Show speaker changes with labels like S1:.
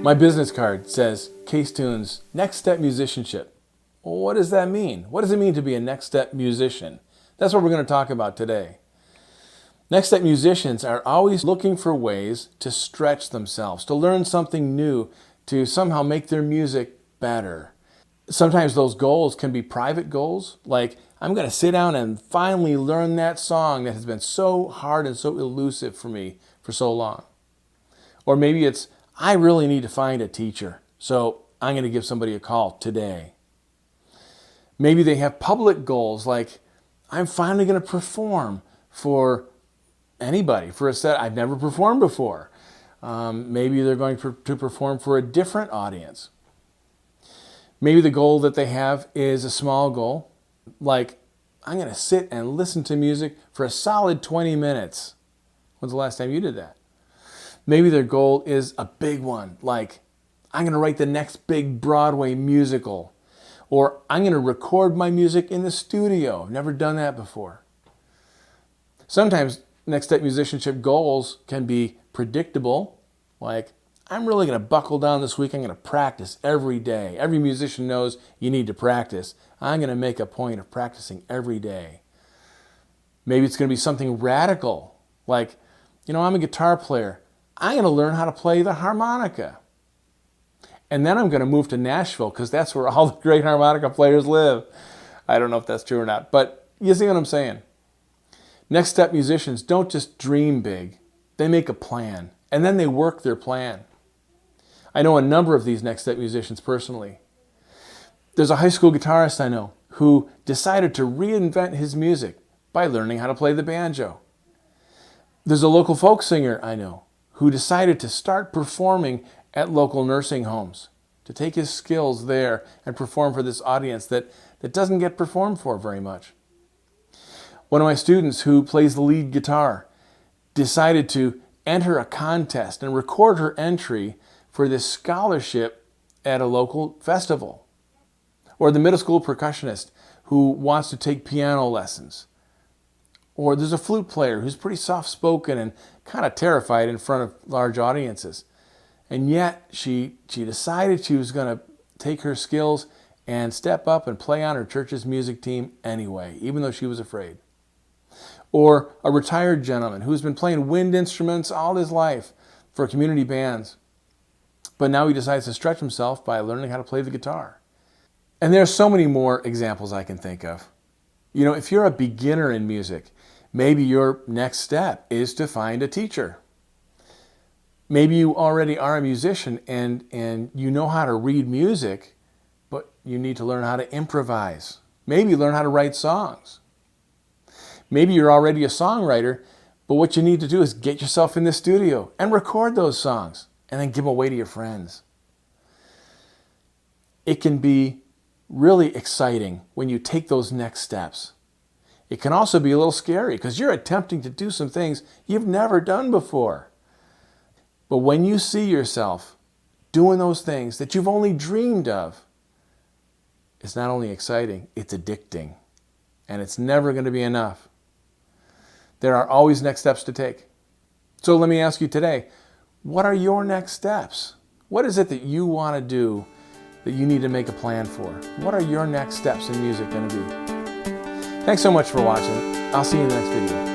S1: My business card says Case Tunes Next Step Musicianship. Well, what does that mean? What does it mean to be a next step musician? That's what we're going to talk about today. Next step musicians are always looking for ways to stretch themselves, to learn something new, to somehow make their music better. Sometimes those goals can be private goals, like I'm going to sit down and finally learn that song that has been so hard and so elusive for me for so long. Or maybe it's, I really need to find a teacher, so I'm going to give somebody a call today. Maybe they have public goals, like I'm finally going to perform for anybody, for a set I've never performed before. Maybe they're going to perform for a different audience. Maybe the goal that they have is a small goal, like I'm going to sit and listen to music for a solid 20 minutes. When's the last time you did that? Maybe their goal is a big one, like I'm going to write the next big Broadway musical, or I'm going to record my music in the studio. Never done that before. Sometimes next step musicianship goals can be predictable, like I'm really going to buckle down this week. I'm going to practice every day. Every musician knows you need to practice. I'm going to make a point of practicing every day. Maybe it's going to be something radical, like, I'm a guitar player. I'm going to learn how to play the harmonica. And then I'm going to move to Nashville because that's where all the great harmonica players live. I don't know if that's true or not, but you see what I'm saying. Next step musicians don't just dream big. They make a plan, and then they work their plan. I know a number of these next step musicians personally. There's a high school guitarist I know who decided to reinvent his music by learning how to play the banjo. There's a local folk singer I know who decided to start performing at local nursing homes, to take his skills there and perform for this audience that doesn't get performed for very much. One of my students who plays the lead guitar decided to enter a contest and record her entry for this scholarship at a local festival. Or the middle school percussionist who wants to take piano lessons. Or there's a flute player who's pretty soft-spoken and kind of terrified in front of large audiences. And yet she decided she was going to take her skills and step up and play on her church's music team anyway, even though she was afraid. Or a retired gentleman who's been playing wind instruments all his life for community bands. But now he decides to stretch himself by learning how to play the guitar. And there are so many more examples I can think of. If you're a beginner in music, maybe your next step is to find a teacher. Maybe you already are a musician and you know how to read music, but you need to learn how to improvise. Maybe learn how to write songs. Maybe you're already a songwriter, but what you need to do is get yourself in the studio and record those songs and then give them away to your friends. It can be really exciting when you take those next steps. It can also be a little scary because you're attempting to do some things you've never done before. But when you see yourself doing those things that you've only dreamed of, it's not only exciting, it's addicting. And it's never going to be enough. There are always next steps to take. So let me ask you today, what are your next steps? What is it that you want to do that you need to make a plan for? What are your next steps in music going to be? Thanks so much for watching. I'll see you in the next video.